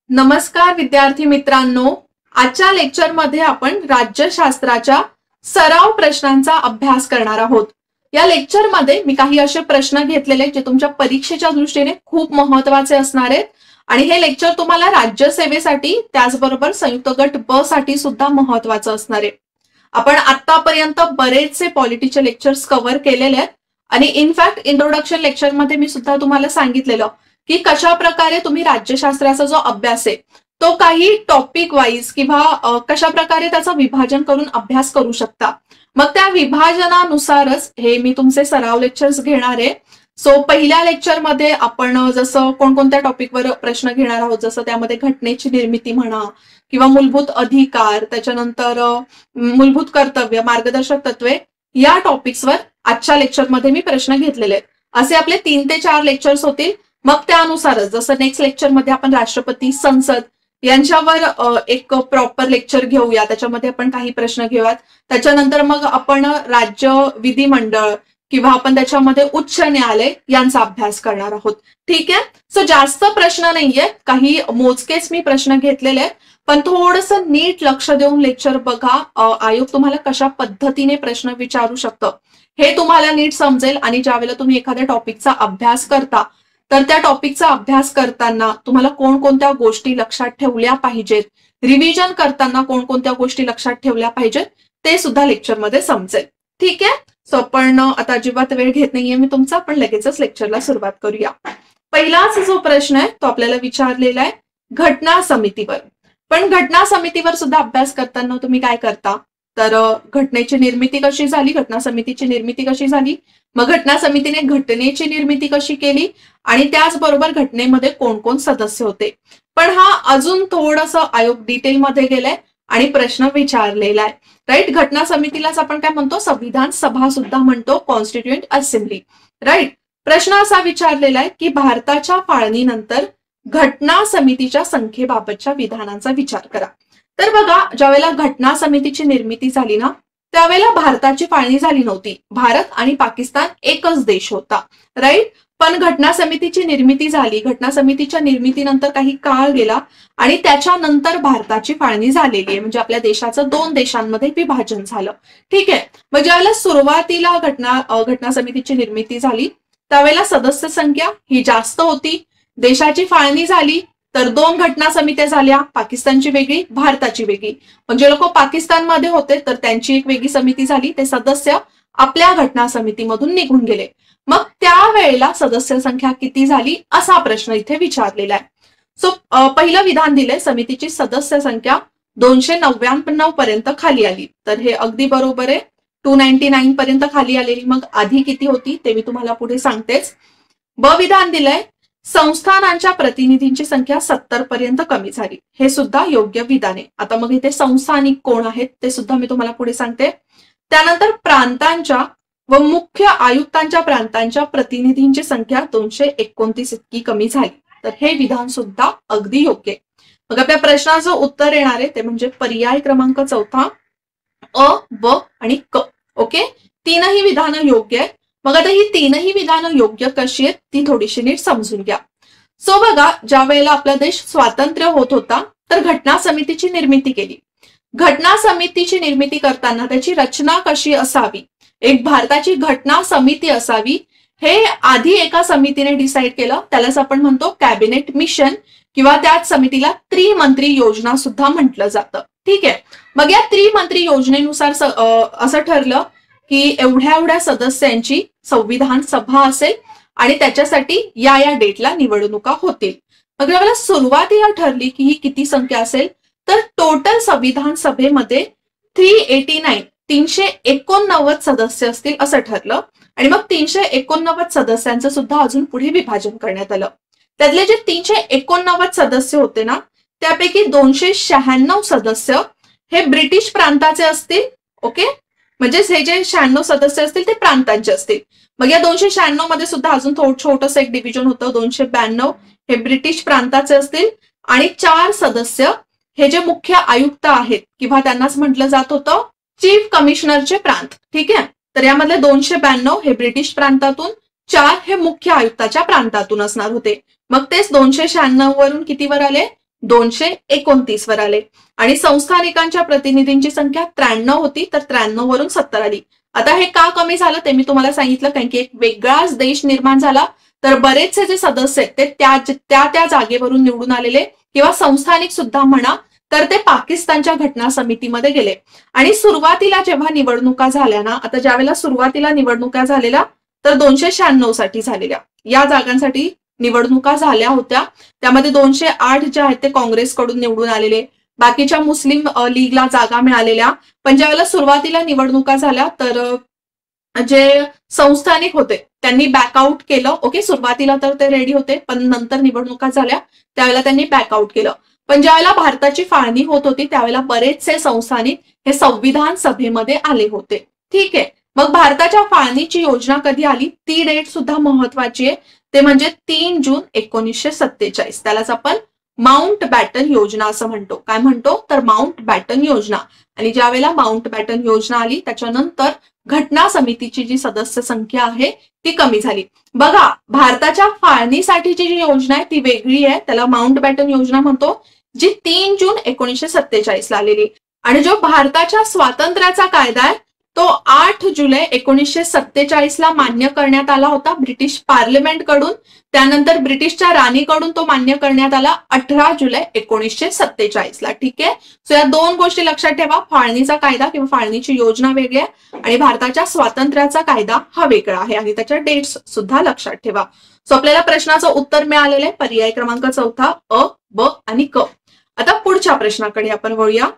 नमस्कार विद्यार्थी मित्रांनो, आजच्या लेक्चरमध्ये आपण राज्यशास्त्राच्या सराव प्रश्नांचा अभ्यास करणार आहोत। या लेक्चरमध्ये मी काही असे प्रश्न घेतलेले जे तुमच्या परीक्षेच्या दृष्टीने खूप महत्त्वाचे असणार आहेत आणि हे लेक्चर तुम्हाला राज्यसेवेसाठी त्याचबरोबर संयुक्त गट ब साठी सुद्धा महत्त्वाचं असणार आहे। आपण आतापर्यंत बरेचसे पॉलिटीचे लेक्चर्स कव्हर केलेले आहेत आणि इनफॅक्ट इंट्रोडक्शन लेक्चरमध्ये मी सुद्धा तुम्हाला सांगितलेलं की कशा प्रकारे तुम्ही राज्यशास्त्राचा जो अभ्यास आहे तो काही टॉपिक वाईज किंवा कशा प्रकारे त्याचं विभाजन करून अभ्यास करू शकता। मग त्या विभाजनानुसारच हे मी तुमचे सराव लेक्चर्स घेणार आहे। सो पहिल्या लेक्चरमध्ये आपण जसं कोणकोणत्या टॉपिकवर प्रश्न घेणार आहोत, जसं त्यामध्ये घटनेची निर्मिती म्हणा किंवा मूलभूत अधिकार, त्याच्यानंतर मूलभूत कर्तव्य, मार्गदर्शक तत्वे, या टॉपिक्सवर आजच्या लेक्चरमध्ये मी प्रश्न घेतलेले आहेत। असे आपले 3 ते 4 लेक्चर्स होतील। मग त्यानुसारच जसं नेक्स्ट लेक्चरमध्ये आपण राष्ट्रपती, संसद यांच्यावर एक प्रॉपर लेक्चर घेऊया, त्याच्यामध्ये आपण काही प्रश्न घेऊयात। त्याच्यानंतर मग आपण राज्य विधिमंडळ किंवा आपण त्याच्यामध्ये उच्च न्यायालय यांचा अभ्यास करणार आहोत। ठीक आहे, सो जास्त प्रश्न नाहीये, काही मोजकेच मी प्रश्न घेतलेले आहेत, पण थोडंसं नीट लक्ष देऊन लेक्चर बघा। आयोग तुम्हाला कशा पद्धतीने प्रश्न विचारू शकतं हे तुम्हाला नीट समजेल आणि ज्यावेळेला तुम्ही एखाद्या टॉपिकचा अभ्यास करता तर त्या टॉपिकचा अभ्यास करताना तुम्हाला कोणकोणत्या गोष्टी लक्षात ठेवल्या पाहिजेत, रिव्हिजन करताना कोणकोणत्या गोष्टी लक्षात ठेवल्या पाहिजेत ते सुद्धा लेक्चरमध्ये समजेल। ठीक आहे, सो आपण आता अजिबात वेळ घेत नाहीये मी तुमचा, आपण लगेचच लेक्चरला सुरुवात करूया। पहिलाच जो प्रश्न आहे तो आपल्याला विचारलेला आहे घटना समितीवर। पण घटना समितीवर सुद्धा अभ्यास करताना तुम्ही काय करता, तर घटनेची निर्मिती कशी झाली, घटना समितीची निर्मिती कशी झाली, मग घटना समितीने घटनेची निर्मिती कशी केली आणि त्याचबरोबर घटनेमध्ये कोण कोण सदस्य होते। पण हा अजून थोडंसं आयोग डिटेलमध्ये गेलाय आणि प्रश्न विचारलेला आहे, राईट। घटना समितीलाच आपण काय म्हणतो, संविधान सभा सुद्धा म्हणतो, कॉन्स्टिट्युएंट असेंब्ली, राईट। प्रश्न असा विचारलेला आहे की भारताच्या फाळणीनंतर घटना समितीच्या संख्येबाबतच्या विधानांचा विचार करा। तर बघा, ज्यावेळेला घटना समितीची निर्मिती झाली ना त्यावेळेला भारताची फाळणी झाली नव्हती, भारत आणि पाकिस्तान एकच देश होता, राईट। पण घटना समितीची निर्मिती झाली, घटना समितीच्या निर्मितीनंतर काही काळ गेला आणि त्याच्यानंतर भारताची फाळणी झालेली आहे, म्हणजे आपल्या देशाचं 2 देशांमध्ये विभाजन झालं। ठीक आहे, मग ज्यावेळेला सुरुवातीला घटना समितीची निर्मिती झाली त्यावेळेला सदस्य संख्या ही जास्त होती, देशाची फाळणी झाली तर 2 घटना समित्या झाल्या, पाकिस्तानची वेगळी, भारताची वेगळी। म्हणजे लोक पाकिस्तानमध्ये होते तर त्यांची एक वेगळी समिती झाली, ते सदस्य आपल्या घटना समितीमधून निघून गेले। मग त्यावेळेला सदस्य संख्या किती झाली असा प्रश्न इथे विचारलेला आहे। सो पहिलं विधान दिले, समितीची सदस्य संख्या 299 पर्यंत खाली आली, तर हे अगदी बरोबर आहे, 299 पर्यंत खाली आलेली। मग आधी किती होती ते मी तुम्हाला पुढे सांगतेच। ब विधान दिलंय, संस्थानांच्या प्रतिनिधींची संख्या 70 पर्यंत कमी झाली, हे सुद्धा योग्य विधान आहे। आता मग इथे संस्थानिक कोण आहेत ते सुद्धा मी तुम्हाला पुढे सांगते। त्यानंतर प्रांतांच्या व मुख्य आयुक्तांच्या प्रांतांच्या प्रतिनिधींची संख्या 229 इतकी कमी झाली, तर हे विधान सुद्धा अगदी योग्य आहे। मग आपल्या प्रश्नाचं उत्तर येणार आहे ते म्हणजे पर्याय क्रमांक 4 अ, ब आणि क। ओके, 3ही विधानं योग्य आहे। मग आता ही 3ही विधानं योग्य कशी आहेत ती थोडीशी नीट समजून घ्या। सो बघा, ज्या वेळेला आपला देश स्वातंत्र्य होत होता तर घटना समितीची निर्मिती केली। घटना समितीची निर्मिती करताना त्याची रचना कशी असावी, एक भारताची घटना समिती असावी, हे आधी एका समितीने डिसाईड केलं, त्यालाच आपण म्हणतो कॅबिनेट मिशन किंवा त्याच समितीला त्रिमंत्री योजना सुद्धा म्हटलं जातं। ठीक आहे, मग या त्रिमंत्री योजनेनुसार असं ठरलं की एवढ्या सदस्यांची संविधान सभा असेल आणि त्याच्यासाठी या डेटला निवडणुका होतील। मग यावेळेला सुरुवातीला ठरली की ही किती संख्या असेल, तर टोटल संविधान सभेमध्ये 389 सदस्य असतील असं ठरलं आणि मग 389 सदस्यांचं सुद्धा अजून पुढे विभाजन करण्यात आलं। त्यातले जे 389 सदस्य होते ना त्यापैकी 296 सदस्य हे ब्रिटिश प्रांताचे असतील। ओके, म्हणजे हे जे 96 सदस्य असतील ते प्रांतांचे असतील। मग या 296 मध्ये सुद्धा अजून छोटंसं एक डिव्हिजन होतं, 292 हे ब्रिटिश प्रांताचे असतील आणि 4 सदस्य हे जे मुख्य आयुक्त आहेत किंवा त्यांनाच म्हटलं जात होतं चीफ कमिशनरचे प्रांत। ठीक आहे, तर यामधले 292 हे ब्रिटिश प्रांतातून, 4 हे मुख्य आयुक्ताच्या प्रांतातून असणार होते। मग तेच 296 वरून कितीवर आले, 229 वर आले आणि संस्थानिकांच्या प्रतिनिधींची संख्या 93 होती तर 93 वरून 70 आली. आता हे का कमी झालं ते मी तुम्हाला सांगितलं, कारण की एक वेगळाच देश निर्माण झाला तर बरेचसे जे सदस्य आहेत ते त्या जागेवरून निवडून आलेले किंवा संस्थानिक सुद्धा म्हणा तर ते पाकिस्तानच्या घटना समितीमध्ये गेले. आणि सुरुवातीला जेव्हा निवडणुका झाल्या ना, आता ज्यावेळेला सुरुवातीला निवडणुका झालेल्या तर 296 साठी झालेल्या या जागांसाठी निवडणुका झाल्या होत्या. त्यामध्ये 208 जे आहेत ते काँग्रेसकडून निवडून आलेले, बाकीच्या मुस्लिम लीगला जागा मिळालेल्या. पण ज्यावेळेला सुरुवातीला निवडणुका झाल्या तर जे संस्थानिक होते त्यांनी बॅकआउट केलं. ओके, सुरुवातीला तर ते रेडी होते पण नंतर निवडणुका झाल्या त्यावेळेला त्यांनी बॅकआउट केलं. पण ज्यावेळेला भारताची फाळणी होत होती त्यावेळेला बरेचसे संस्थानिक हे संविधान सभेमध्ये आले होते. ठीक आहे, मग भारताच्या फाळणीची योजना कधी आली ती डेट सुद्धा महत्वाची आहे, ते म्हणजे 3 जून 1947. त्यालाच आपण माउंट बॅटन योजना असं म्हणतो. काय म्हणतो तर माउंट बॅटन योजना. आणि ज्यावेळेला माउंट बॅटन योजना आली त्याच्यानंतर घटना समितीची जी सदस्य संख्या आहे ती कमी झाली. बघा, भारताच्या फाळणीसाठीची जी योजना आहे ती वेगळी आहे, त्याला माउंट बॅटन योजना म्हणतो, जी 3 जून 1947 ला आलेली. आणि जो भारताच्या स्वातंत्र्याचा कायदा आहे तो 8 जुलै 1947 ला मान्य करण्यात आला होता ब्रिटिश पार्लमेंट कडून. त्यानंतर ब्रिटिशच्या राणीकडून तो मान्य करण्यात आला 18 जुलै 1947 ला. ठीक आहे, सो या दोन गोष्टी लक्षात ठेवा, फाळणीचा कायदा किंवा फाळणीची योजना वेगळी आहे आणि भारताच्या स्वातंत्र्याचा कायदा हा वेगळा आहे आणि त्याच्या डेट्स सुद्धा लक्षात ठेवा. सो आपल्याला प्रश्नाचं उत्तर मिळालेलं आहे पर्याय क्रमांक 4 अ, ब आणि क. आता पुढच्या प्रश्नाकडे आपण वळूया.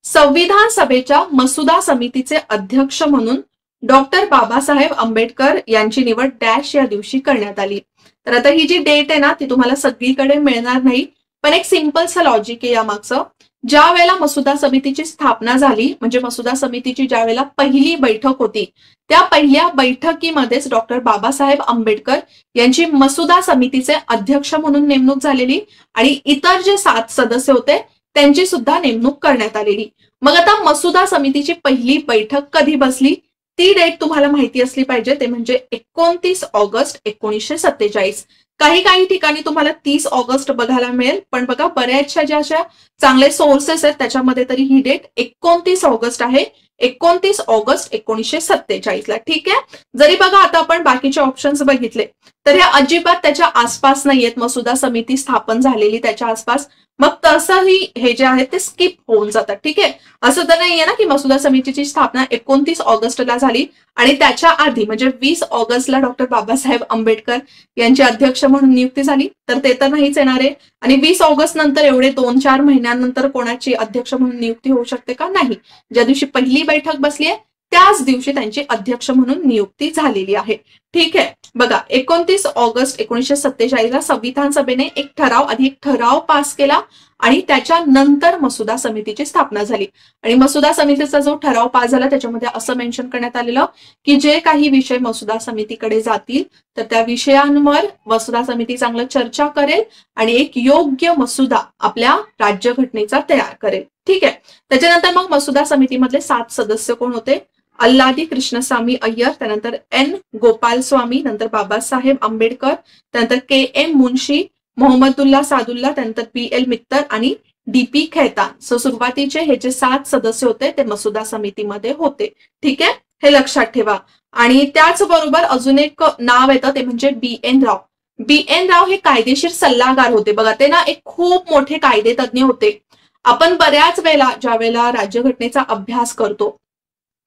संविधान सभेच्या मसुदा समितीचे अध्यक्ष म्हणून डॉक्टर बाबासाहेब आंबेडकर यांची निवड डॅश या दिवशी करण्यात आली. तर आता ही जी डेट आहे ना ती तुम्हाला सगळीकडे मिळणार नाही, पण एक सिंपलचं लॉजिक आहे या मागचं. ज्या वेळेला मसुदा समितीची स्थापना झाली म्हणजे मसुदा समितीची ज्या वेळेला पहिली बैठक होती त्या पहिल्या बैठकीमध्येच डॉक्टर बाबासाहेब आंबेडकर यांची मसुदा समितीचे अध्यक्ष म्हणून नेमणूक झालेली आणि इतर जे 7 सदस्य होते त्यांची सुद्धा नेमणूक करण्यात आलेली. मग आता मसुदा समितीची पहिली बैठक कधी बसली ती डेट तुम्हाला माहिती असली पाहिजे, ते म्हणजे 29 ऑगस्ट 1947. काही ठिकाणी तुम्हाला 30 ऑगस्ट बघायला मिळेल, पण बघा बऱ्याचशा ज्या अशा चांगले सोर्सेस आहेत त्याच्यामध्ये तरी ही डेट 29 ऑगस्ट आहे, 29 ऑगस्ट 1947 ला. ठीक आहे, जरी बघा आता आपण बाकीचे ऑप्शन्स बघितले तर हे अजिबात त्याच्या आसपास नाहीयेत, मसुदा समिती स्थापन झालेली त्याच्या आसपास. मग तसंही हे जे आहेत ते स्किप होऊन जातात. ठीक आहे, असं तर नाहीये ना की मसुदा समितीची स्थापना 29 ऑगस्टला झाली आणि त्याच्या आधी म्हणजे 20 ऑगस्टला डॉक्टर बाबासाहेब आंबेडकर यांची अध्यक्ष म्हणून नियुक्ती झाली, तर ते तर नाहीच येणार आहे. आणि 20 ऑगस्ट नंतर एवढे 2-4 महिन्यानंतर कोणाची अध्यक्ष म्हणून नियुक्ती होऊ शकते का? नाही. ज्या दिवशी पहिली बैठक बसली आहे त्याच दिवशी त्यांची अध्यक्ष म्हणून नियुक्ती झालेली आहे. ठीक आहे, बघा 29 ऑगस्ट 1947 ला संविधान सभेने एक ठराव पास केला आणि त्याच्यानंतर मसुदा समितीची स्थापना झाली. आणि मसुदा समितीचा जो ठराव पास झाला त्याच्यामध्ये असं मेन्शन करण्यात आलेलं की जे काही विषय मसुदा समितीकडे जातील तर त्या विषयांवर मसुदा समिती चांगलं चर्चा करेल आणि एक योग्य मसुदा आपल्या राज्यघटनेचा तयार करेल. ठीक आहे, त्याच्यानंतर मग मसुदा समितीमधले 7 सदस्य कोण होते? अल्लादी कृष्णस्वामी अय्यर, त्यानंतर एन गोपाल स्वामी, नंतर बाबासाहेब आंबेडकर, त्यानंतर के.एम. मुन्शी, मोहम्मदुल्ला सादुल्ला, त्यानंतर पी.एल. मित्तर आणि डी.पी. खेतान. सो सुरुवातीचे हे जे 7 सदस्य होते ते मसुदा समितीमध्ये होते. ठीक आहे, हे लक्षात ठेवा. आणि त्याचबरोबर अजून एक नाव येतं ते म्हणजे बी.एन. राव. बी.एन. राव हे कायदेशीर सल्लागार होते. बघा, ते ना एक खूप मोठे कायदेतज्ञ होते. आपण बऱ्याच वेळेला ज्या वेळेला राज्यघटनेचा अभ्यास करतो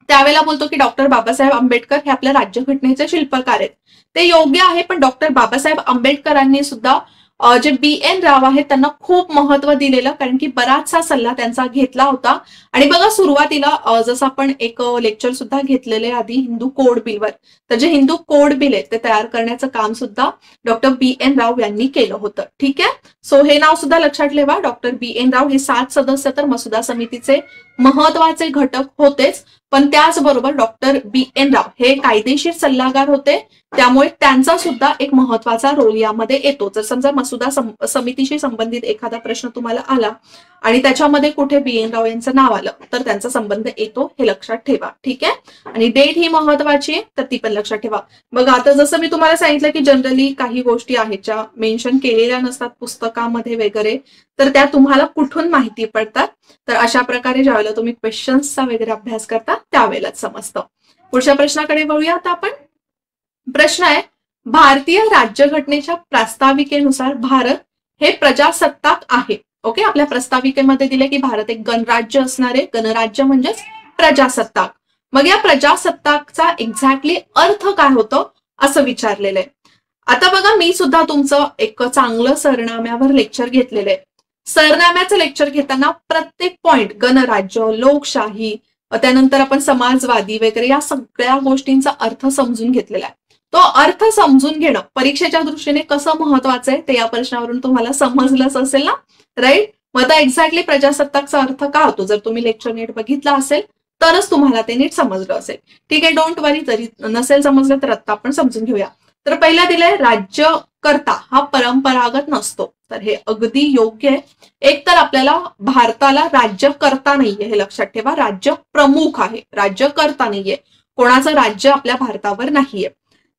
त्यावेळेला बोलतो की डॉक्टर बाबासाहेब आंबेडकर हे आपल्या राज्यघटनेचे शिल्पकार आहेत. ते योग्य आहे, पण डॉक्टर बाबासाहेब आंबेडकरांनी सुद्धा जे बी.एन. राव आहेत त्यांना खूप महत्व दिलेलं, कारण की बराचसा सल्ला त्यांचा घेतला होता. आणि बघा सुरुवातीला जसं आपण एक लेक्चर सुद्धा घेतलेले आधी हिंदू कोड बिलवर, तर जे हिंदू कोड बिल आहे ते तयार करण्याचं काम सुद्धा डॉक्टर बी.एन. राव यांनी केलं होतं. ठीक आहे, सो हे नाव सुद्धा लक्षात ठेवा. Doctor BN. राव हे 7 सदस्य तर मसुदा समितीचे महत्वाचे घटक होतेच, पण त्याचबरोबर डॉक्टर BN राव हे कायदेशीर सल्लागार होते, त्यामुळे त्यांचा सुद्धा एक महत्वाचा रोल यामध्ये येतो. जर समजा मसुदा समितीशी संबंधित एखादा प्रश्न तुम्हाला आला आणि त्याच्यामध्ये कुठे BN राव यांचं नाव आलं तर त्यांचा संबंध येतो, हे लक्षात ठेवा. ठीक आहे. आणि डेट ही महत्वाची आहे तर ती पण लक्षात ठेवा. बघा आता जसं मी तुम्हाला सांगितलं की जनरली काही गोष्टी आहेत ज्या मेन्शन केलेल्या नसतात पुस्तकामध्ये वगैरे, तर त्या तुम्हाला कुठून माहिती पडतात, तर अशा प्रकारे ज्यावेळेला तुम्ही क्वेश्चन्सचा वगैरे अभ्यास करता त्यावेळेलाच समजतं. पुढच्या प्रश्नाकडे वळूया आता आपण. प्रश्न आहे, भारतीय राज्यघटनेच्या प्रास्ताविकेनुसार भारत हे प्रजासत्ताक आहे. ओके, आपल्या प्रस्ताविकेमध्ये दिले की भारत एक गणराज्य असणार आहे. गणराज्य म्हणजेच प्रजासत्ताक. मग या प्रजासत्ताकचा एक्झॅक्टली अर्थ काय होतो असं विचारलेलं आहे. आता बघा मी सुद्धा तुमचं एक चांगलं सरनाम्यावर लेक्चर घेतलेलं आहे. सरनाम्याचं लेक्चर घेताना प्रत्येक पॉइंट गणराज्य, लोकशाही, त्यानंतर आपण समाजवादी वगैरे या सगळ्या गोष्टींचा अर्थ समजून घेतलेला आहे. तो अर्थ समजून घेणं परीक्षेच्या दृष्टीने कसं महत्वाचं आहे ते या प्रश्नावरून तुम्हाला समजलंच असेल ना, राईट. मग आता एक्झॅक्टली प्रजासत्ताकचा अर्थ काय होतो जर तुम्ही लेक्चर नीट बघितला असेल तरच तुम्हाला ते नीट समजलं असेल. ठीक आहे, डोंट वरी, जरी नसेल समजलं तर आता आपण समजून घेऊया. तर पहिला दिलंय राज्यकर्ता हा परंपरागत नसतो, तर हे अगदी योग्य आहे. एक तर आपल्याला भारताला राज्यकर्ता नाहीये हे लक्षात ठेवा, राज्य प्रमुख आहे, राज्यकर्ता नाहीये, कोणाचं राज्य आपल्या भारतावर नाहीये.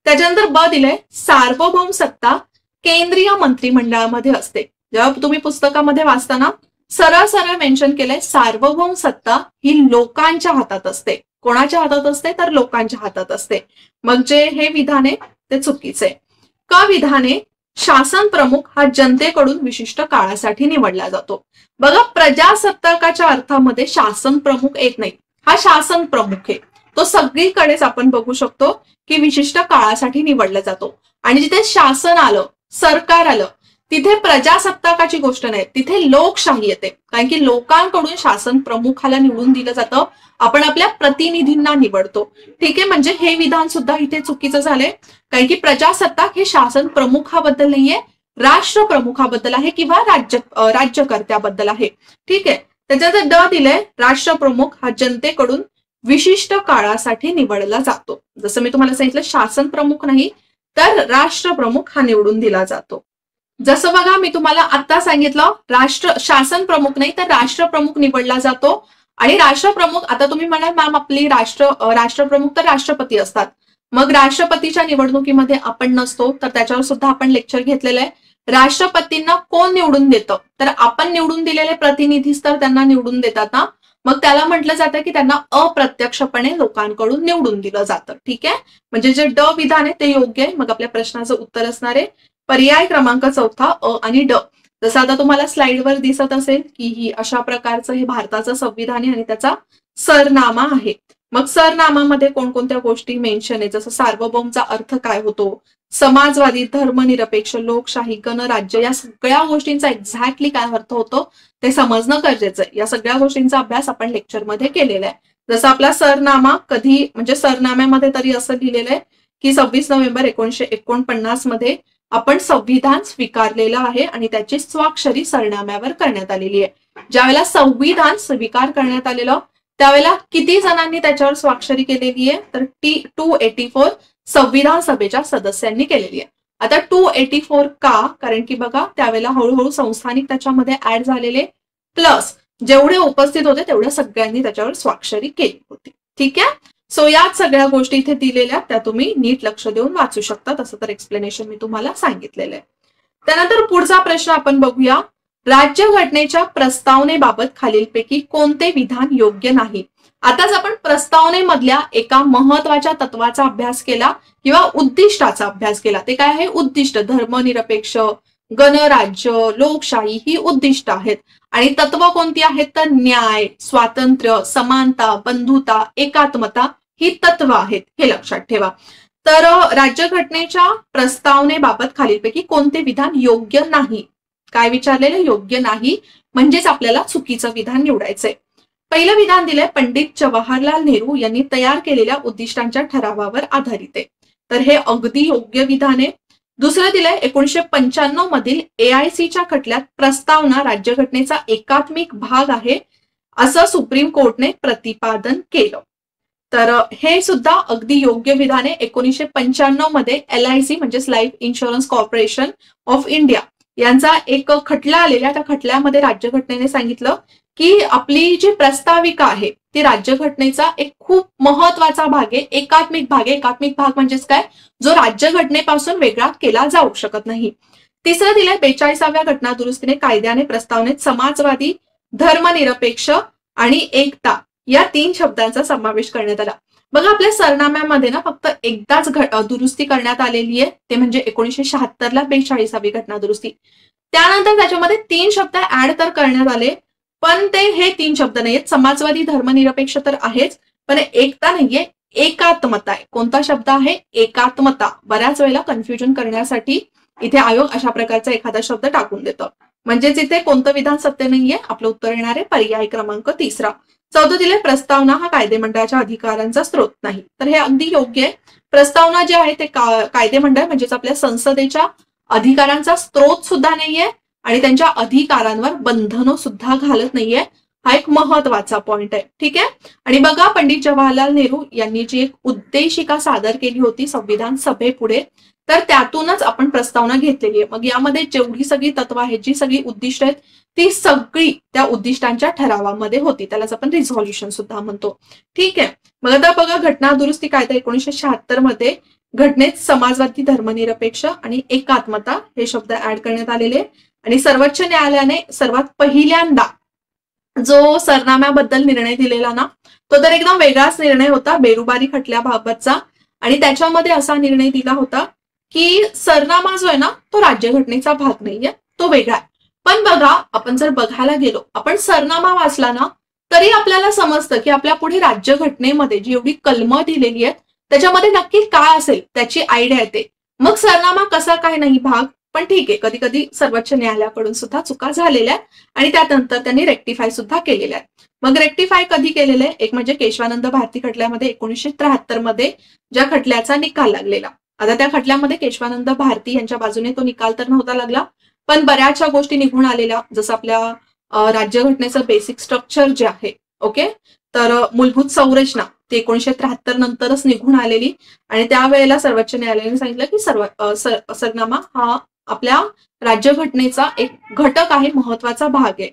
त्याच्यानंतर ब दिलंय सार्वभौम सत्ता केंद्रीय मंत्रिमंडळामध्ये असते. जेव्हा तुम्ही पुस्तकामध्ये वाचताना सरळ सरळ मेन्शन केलंय सार्वभौम सत्ता ही लोकांच्या हातात असते. कोणाच्या हातात असते तर लोकांच्या हातात असते. मग जे हे विधान आहे ते चुकीचे. क विधान आहे शासन प्रमुख हा जनतेकडून विशिष्ट काळासाठी निवडला जातो. बघा प्रजासत्ताकाच्या अर्थामध्ये शासन प्रमुख येत नाही, हा शासन प्रमुख आहे. तो सगळीकडेच आपण बघू शकतो की विशिष्ट काळासाठी निवडला जातो. आणि जिथे शासन आलं, सरकार आलं, तिथे प्रजासत्ताकाची गोष्ट नाही, तिथे लोकशाही येते. कारण की लोकांकडून शासन प्रमुखाला निवडून दिलं जातं, आपण आपल्या प्रतिनिधींना निवडतो. ठीक आहे, म्हणजे हे विधान सुद्धा इथे चुकीचं झालंय. कारण की प्रजासत्ताक हे शासन प्रमुखाबद्दल नाहीये, राष्ट्रप्रमुखाबद्दल आहे किंवा राज्यकर्त्याबद्दल आहे. ठीक आहे. त्याच्यात ड दिलंय राष्ट्रप्रमुख हा जनतेकडून विशिष्ट काळासाठी निवडला जातो. जसं मी तुम्हाला सांगितलं शासन प्रमुख नाही तर राष्ट्रप्रमुख हा निवडून दिला जातो. जसं बघा मी तुम्हाला आता सांगितलं शासन प्रमुख नाही तर राष्ट्रप्रमुख निवडला जातो. आणि राष्ट्रप्रमुख, आता तुम्ही म्हणाल मॅम आपली राष्ट्रप्रमुख तर राष्ट्रपती असतात, मग राष्ट्रपतीच्या निवडणुकीमध्ये आपण नसतो, तर त्याच्यावर सुद्धा आपण लेक्चर घेतलेलं आहे. राष्ट्रपतींना कोण निवडून देतं तर आपण निवडून दिलेले प्रतिनिधीच तर त्यांना निवडून देतात ना, मग त्याला म्हटलं जातं की त्यांना अप्रत्यक्षपणे लोकांकडून निवडून दिलं जातं. ठीक आहे, म्हणजे जे ड विधान आहे ते योग्य आहे. मग आपल्या प्रश्नाचं उत्तर असणार आहे पर्याय क्रमांक चौथा अ आणि ड. जसं आता तुम्हाला स्लाइडवर दिसत असेल की ही अशा प्रकारचं हे भारताचं संविधान आहे आणि त्याचा सरनामा आहे. मग सरनामामध्ये कोणकोणत्या गोष्टी मेन्शन आहे, जसं सार्वभौमचा अर्थ काय होतो, समाजवादी, धर्मनिरपेक्ष, लोकशाही, गणराज्य, या सगळ्या गोष्टींचा एक्झॅक्टली काय अर्थ होतो ते समजणं गरजेचं आहे. या सगळ्या गोष्टींचा अभ्यास आपण लेक्चरमध्ये केलेला आहे. जसं आपला सरनामा कधी, म्हणजे सरनाम्यामध्ये तरी असं लिहिलेलं आहे की 26 नोव्हेंबर 1949 मध्ये आपण संविधान स्वीकारलेलं आहे आणि त्याची स्वाक्षरी सरनाम्यावर करण्यात आलेली आहे. ज्यावेळेला संविधान स्वीकार करण्यात आलेलं त्यावेळेला किती जणांनी त्याच्यावर स्वाक्षरी केलेली आहे तर 284 संविधान सभेच्या सदस्यांनी केलेली आहे. आता 284 का, कारण की बघा त्यावेळेला हळूहळू संस्थानिक त्याच्यामध्ये ऍड झालेले प्लस जेवढे उपस्थित होते तेवढ्या सगळ्यांनी त्याच्यावर स्वाक्षरी केली होती. ठीक आहे, सो या सगळ्या गोष्टी इथे दिलेल्या त्या तुम्ही नीट लक्ष देऊन वाचू शकता. तसं तर एक्सप्लेनेशन मी तुम्हाला सांगितलेलं आहे. त्यानंतर पुढचा प्रश्न आपण बघूया. राज्यघटनेच्या प्रस्तावनेबाबत खालीलपैकी कोणते विधान योग्य नाही. आताच आपण प्रस्तावनेमधल्या एका महत्वाच्या तत्वाचा अभ्यास केला किंवा उद्दिष्टाचा अभ्यास केला. ते काय आहे? उद्दिष्ट. धर्मनिरपेक्ष, गणराज्य, लोकशाही ही उद्दिष्ट आहेत. आणि तत्व कोणती आहेत तर न्याय, स्वातंत्र्य, समानता, बंधुता, एकात्मता ही तत्व आहेत. हे लक्षात ठेवा. तर राज्यघटनेच्या प्रस्तावनेबाबत खालीलपैकी कोणते विधान योग्य नाही. काय विचारलेलं? योग्य नाही, म्हणजेच आपल्याला चुकीचं विधान निवडायचंय. पहिलं विधान दिलंय पंडित जवाहरलाल नेहरू यांनी तयार केलेल्या उद्दिष्टांच्या ठरावावर आधारित आहे. तर हे अगदी योग्य विधान आहे. दुसरं दिलंय 1995 मधील AICच्या खटल्यात प्रस्तावना राज्यघटनेचा एकात्मिक भाग आहे असं सुप्रीम कोर्टने प्रतिपादन केलं. तर हे सुद्धा अगदी योग्य विधान आहे. 1995 मध्ये LIC म्हणजेच life insurance corporation of India यांचा एक खटला आलेला. त्या खटल्यामध्ये राज्यघटनेने सांगितलं की आपली जी प्रस्ताविका आहे ती राज्यघटनेचा एक खूप महत्वाचा भाग आहे, एकात्मिक भाग आहे. एकात्मिक भाग म्हणजेच काय, जो राज्यघटनेपासून वेगळा केला जाऊ शकत नाही. तिसरं दिलंय 42व्या घटना दुरुस्तीने कायद्याने प्रस्तावनेत समाजवादी, धर्मनिरपेक्ष आणि एकता या 3 शब्दांचा समावेश करण्यात आला. बघा आपल्या सरनाम्यामध्ये ना फक्त एकदाच दुरुस्ती करण्यात आलेली आहे, ते म्हणजे 1976 ला 42वी घटना दुरुस्ती. त्यानंतर त्याच्यामध्ये 3 शब्द ऍड तर करण्यात आले, पण ते हे 3 शब्द नाहीयेत. समाजवादी, धर्मनिरपेक्ष तर आहेच, पण एकता नाहीये, एकात्मता आहे. कोणता शब्द आहे? एकात्मता. बऱ्याच वेळेला कन्फ्युजन करण्यासाठी इथे आयोग अशा प्रकारचा एखादा शब्द टाकून देतं. म्हणजेच इथे कोणतं विधान सत्य नाहीये. आपलं उत्तर येणार आहे पर्याय क्रमांक 3. चौथं दिले प्रस्तावना हा कायदेमंडळाच्या अधिकारांचा स्रोत नाही. तर हे अगदी योग्य आहे. प्रस्तावना जे आहे ते कायदेमंडळ म्हणजेच आपल्या संसदेच्या अधिकारांचा स्रोत सुद्धा नाहीये आणि त्यांच्या अधिकारांवर बंधनं सुद्धा घालत नाहीये. हा एक महत्वाचा पॉइंट आहे. ठीक आहे. आणि बघा पंडित जवाहरलाल नेहरू यांनी जी एक उद्देशिका सादर केली होती संविधान सभेपुढे, तर त्यातूनच आपण प्रस्तावना घेतलेली आहे. मग यामध्ये जेवढी सगळी तत्व आहेत, जी सगळी उद्दिष्ट आहेत, ती सगळी त्या उद्दिष्टांच्या ठरावामध्ये होती. त्यालाच आपण रिझॉल्युशन सुद्धा म्हणतो. ठीक आहे. मग आता बघा घटना दुरुस्ती कायदा 1976 मध्ये घटनेत समाजवादी, धर्मनिरपेक्ष आणि एकात्मता हे शब्द ऍड करण्यात आलेले. आणि सर्वोच्च न्यायालयाने सर्वात पहिल्यांदा जो सरनाम्याबद्दल निर्णय दिलेला ना, तो तर एकदम वेगळाच निर्णय होता बेरुबारी खटल्याबाबतचा. आणि त्याच्यामध्ये असा निर्णय दिला होता की सरनामा जो आहे ना तो राज्यघटनेचा भाग नाहीये, तो वेगळा आहे. पण बघा आपण जर बघायला गेलो, आपण सरनामा वाचला ना तरी आपल्याला समजतं की आपल्या पुढे राज्यघटनेमध्ये जी एवढी कलमं दिलेली आहेत त्याच्यामध्ये नक्की काय असेल त्याची आयडिया येते. मग सरनामा कसा काय नाही भाग, पण ठीक आहे, कधी कधी सर्वोच्च न्यायालयाकडून सुद्धा चुका झालेल्या आहेत आणि त्यानंतर त्यांनी रेक्टिफाय सुद्धा केलेल्या आहेत. मग रेक्टिफाय कधी केलेलं आहे? एक म्हणजे केशवानंद भारती खटल्यामध्ये 1973 मध्ये ज्या खटल्याचा निकाल लागलेला. आता त्या खटल्यामध्ये केशवानंद भारती यांच्या बाजूने तो निकाल तर नव्हता लागला, पण बऱ्याचशा गोष्टी निघून आलेल्या, जसं आपल्या राज्यघटनेचं बेसिक स्ट्रक्चर जे आहे, ओके, तर मूलभूत संरचना ती 1973 नंतरच निघून आलेली. आणि त्यावेळेला सर्वोच्च न्यायालयाने सांगितलं की सरनामा हा आपल्या राज्यघटनेचा एक घटक आहे, महत्वाचा भाग आहे.